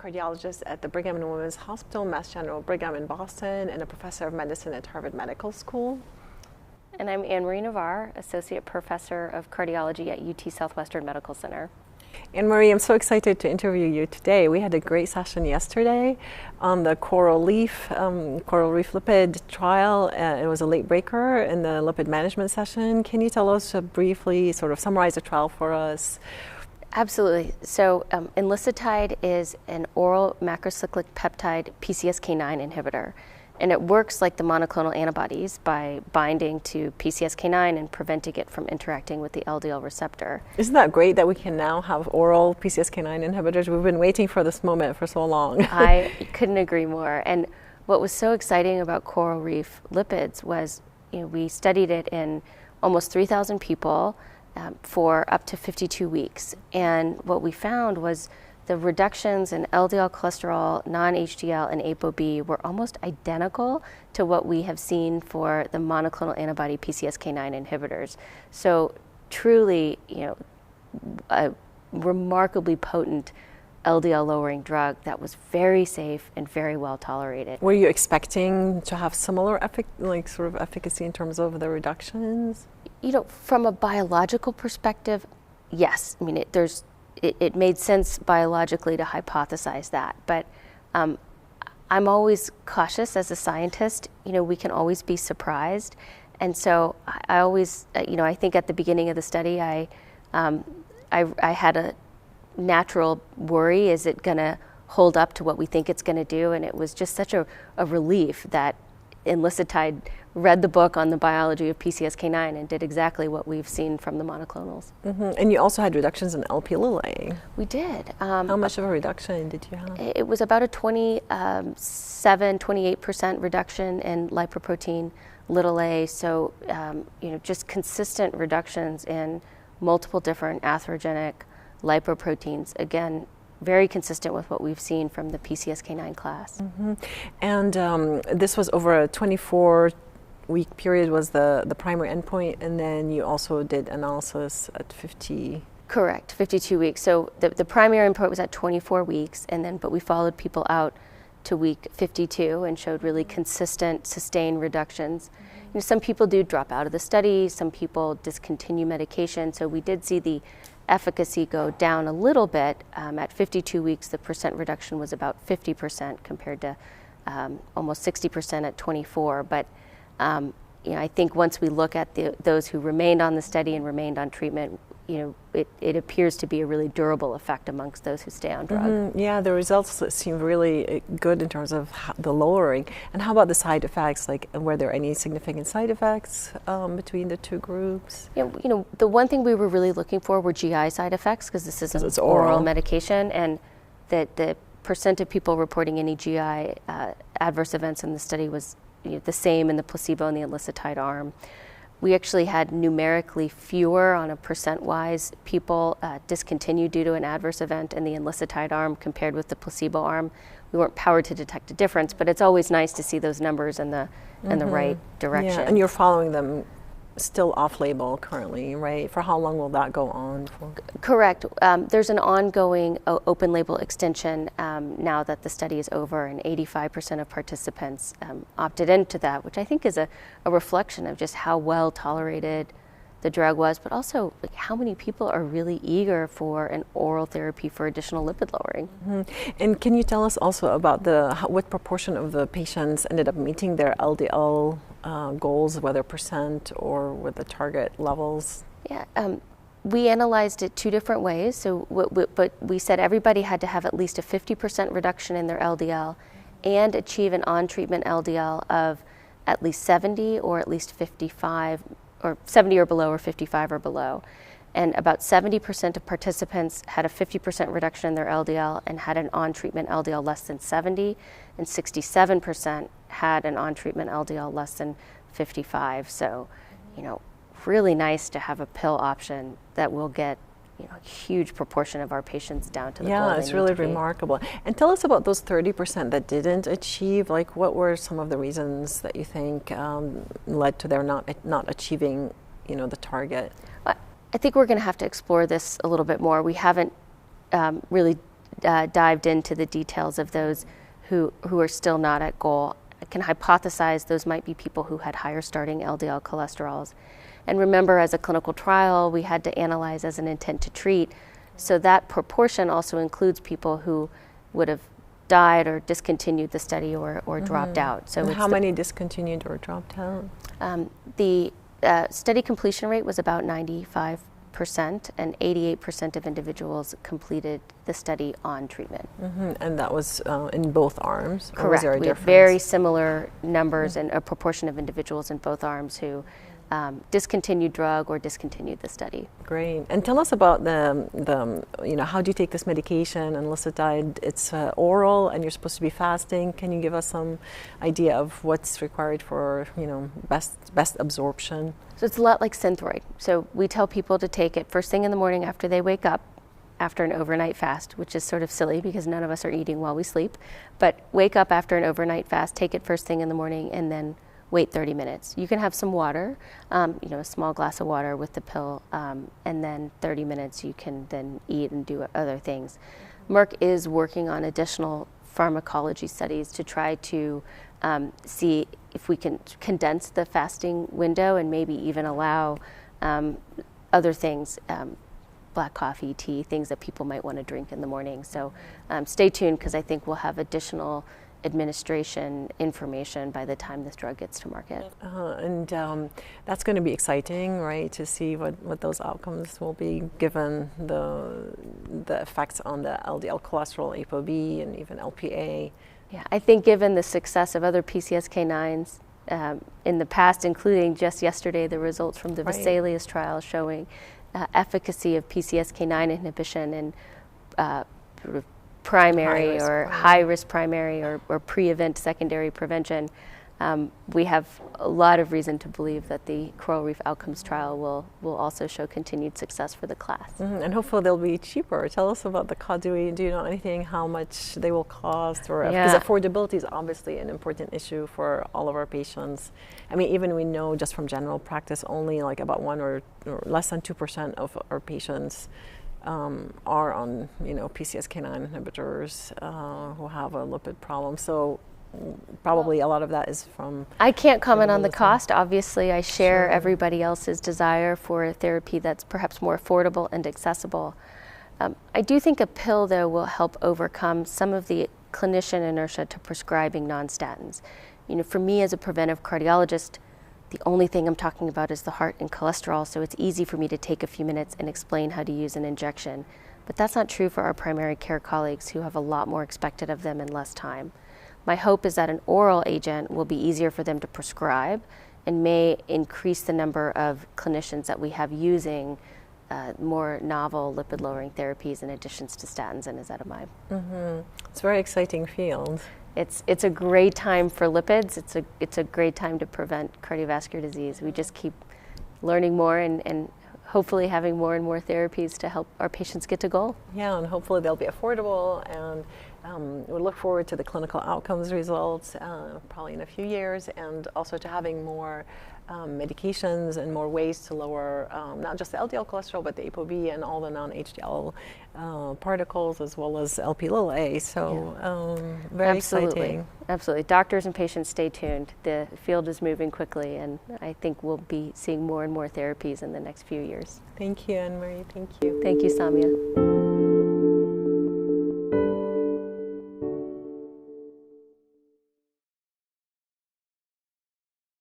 cardiologist at the Brigham and Women's Hospital, Mass General Brigham in Boston, and a professor of medicine at Harvard Medical School. And I'm Anne Marie Navar, Associate Professor of Cardiology at UT Southwestern Medical Center. Anne Marie, I'm so excited to interview you today. We had a great session yesterday on the CORALreef Lipid trial. It was a late breaker in the lipid management session. Can you tell us briefly, sort of summarize the trial for us? Absolutely. So enlicitide is an oral macrocyclic peptide PCSK9 inhibitor. And it works like the monoclonal antibodies by binding to PCSK9 and preventing it from interacting with the LDL receptor. Isn't that great that we can now have oral PCSK9 inhibitors? We've been waiting for this moment for so long. I couldn't agree more. And what was so exciting about CORALreef Lipids was, we studied it in almost 3,000 people for up to 52 weeks. And what we found was the reductions in LDL cholesterol, non-HDL, and ApoB were almost identical to what we have seen for the monoclonal antibody PCSK9 inhibitors. So truly, a remarkably potent LDL lowering drug that was very safe and very well tolerated. Were you expecting to have similar efficacy in terms of the reductions? From a biological perspective, yes. I mean, it made sense biologically to hypothesize that, but I'm always cautious as a scientist. We can always be surprised, and so I always, I think at the beginning of the study, I had a natural worry: is it going to hold up to what we think it's going to do? And it was just such a relief that enlicitide read the book on the biology of PCSK9 and did exactly what we've seen from the monoclonals. Mm-hmm. And you also had reductions in Lp(a). We did. How much of a reduction did you have? It was about a 28% reduction in lipoprotein a. So, just consistent reductions in multiple different atherogenic lipoproteins. Again, very consistent with what we've seen from the PCSK9 class. Mm-hmm. And this was over a 24-week period was the primary endpoint, and then you also did analysis at 50. Correct, 52 weeks. So the primary endpoint was at 24 weeks, but we followed people out to week 52 and showed really consistent, sustained reductions. Some people do drop out of the study, some people discontinue medication, so we did see the efficacy go down a little bit. At 52 weeks, the percent reduction was about 50% compared to almost 60% at 24. But I think once we look at those who remained on the study and remained on treatment, it appears to be a really durable effect amongst those who stay on drug. Mm-hmm. Yeah, the results seem really good in terms of the lowering. And how about the side effects? Like, were there any significant side effects between the two groups? The one thing we were really looking for were GI side effects, because this is an oral medication, and that the percent of people reporting any GI adverse events in the study was the same in the placebo and the enlicitide arm. We actually had numerically fewer on a percent-wise people discontinued due to an adverse event in the enlicitide arm compared with the placebo arm. We weren't powered to detect a difference, but it's always nice to see those numbers in the right direction. Yeah, and you're following them still off-label currently, right? For how long will that go on for? Correct. There's an ongoing open-label extension now that the study is over, and 85% of participants opted into that, which I think is a reflection of just how well tolerated the drug was, but also how many people are really eager for an oral therapy for additional lipid lowering. Mm-hmm. And can you tell us also about what proportion of the patients ended up meeting their LDL goals, whether percent or with the target levels? Yeah, we analyzed it two different ways. So, but we said everybody had to have at least a 50% reduction in their LDL and achieve an on-treatment LDL of at least 70 or at least 55, or 70 or below or 55 or below. And about 70% of participants had a 50% reduction in their LDL and had an on-treatment LDL less than 70, and 67% had an on-treatment LDL less than 55. So, really nice to have a pill option that will get a huge proportion of our patients down to the goal. Yeah, it's really remarkable. And tell us about those 30% that didn't achieve. Like, what were some of the reasons that you think led to their not achieving, the target? I think we're going to have to explore this a little bit more. We haven't really dived into the details of those who are still not at goal. I can hypothesize those might be people who had higher starting LDL cholesterols. And remember, as a clinical trial, we had to analyze as an intent to treat. So that proportion also includes people who would have died or discontinued the study or dropped out. So and how many discontinued or dropped out? The study completion rate was about 95%, and 88% of individuals completed the study on treatment. And that was in both arms? Correct. Or was there a we have difference? very similar numbers and a proportion of individuals in both arms who discontinued drug or discontinued the study. Great. And tell us about the how do you take this medication, enlicitide? It's oral and you're supposed to be fasting. Can you give us some idea of what's required for, best absorption? So it's a lot like Synthroid. So we tell people to take it first thing in the morning after they wake up, after an overnight fast, which is sort of silly because none of us are eating while we sleep. But wake up after an overnight fast, take it first thing in the morning, and then wait 30 minutes. You can have some water, a small glass of water with the pill, and then 30 minutes you can then eat and do other things. Merck is working on additional pharmacology studies to try to see if we can condense the fasting window and maybe even allow other things, black coffee, tea, things that people might want to drink in the morning. So stay tuned, because I think we'll have additional administration information by the time this drug gets to market. And that's going to be exciting, right, to see what those outcomes will be, given the effects on the LDL cholesterol, ApoB, and even LPA. Yeah, I think given the success of other PCSK9s in the past, including just yesterday the results from the Vesalius trial showing efficacy of PCSK9 inhibition in sort of primary or high-risk primary or pre-event secondary prevention, we have a lot of reason to believe that the CORALreef outcomes trial will also show continued success for the class. And hopefully they'll be cheaper. Tell us about the cost. Do you know anything how much they will cost? Because affordability is obviously an important issue for all of our patients. I mean, even we know just from general practice, only like about 1 or less than 2% of our patients are on PCSK9 inhibitors who have a lipid problem. So probably a lot of that is from... I can't comment on the cost. Obviously, I share everybody else's desire for a therapy that's perhaps more affordable and accessible. I do think a pill, though, will help overcome some of the clinician inertia to prescribing non-statins. For me as a preventive cardiologist, the only thing I'm talking about is the heart and cholesterol, so it's easy for me to take a few minutes and explain how to use an injection. But that's not true for our primary care colleagues, who have a lot more expected of them in less time. My hope is that an oral agent will be easier for them to prescribe and may increase the number of clinicians that we have using more novel lipid-lowering therapies in addition to statins and ezetimibe. It's a very exciting field. It's a great time for lipids. It's a great time to prevent cardiovascular disease. We just keep learning more and hopefully having more and more therapies to help our patients get to goal. Yeah, and hopefully they'll be affordable, and we look forward to the clinical outcomes results probably in a few years, and also to having more medications and more ways to lower not just the LDL cholesterol, but the ApoB and all the non-HDL particles, as well as LP(a). So very exciting. Absolutely. Doctors and patients, stay tuned. The field is moving quickly, and I think we'll be seeing more and more therapies in the next few years. Thank you, Anne Marie. Thank you. Thank you, Samia.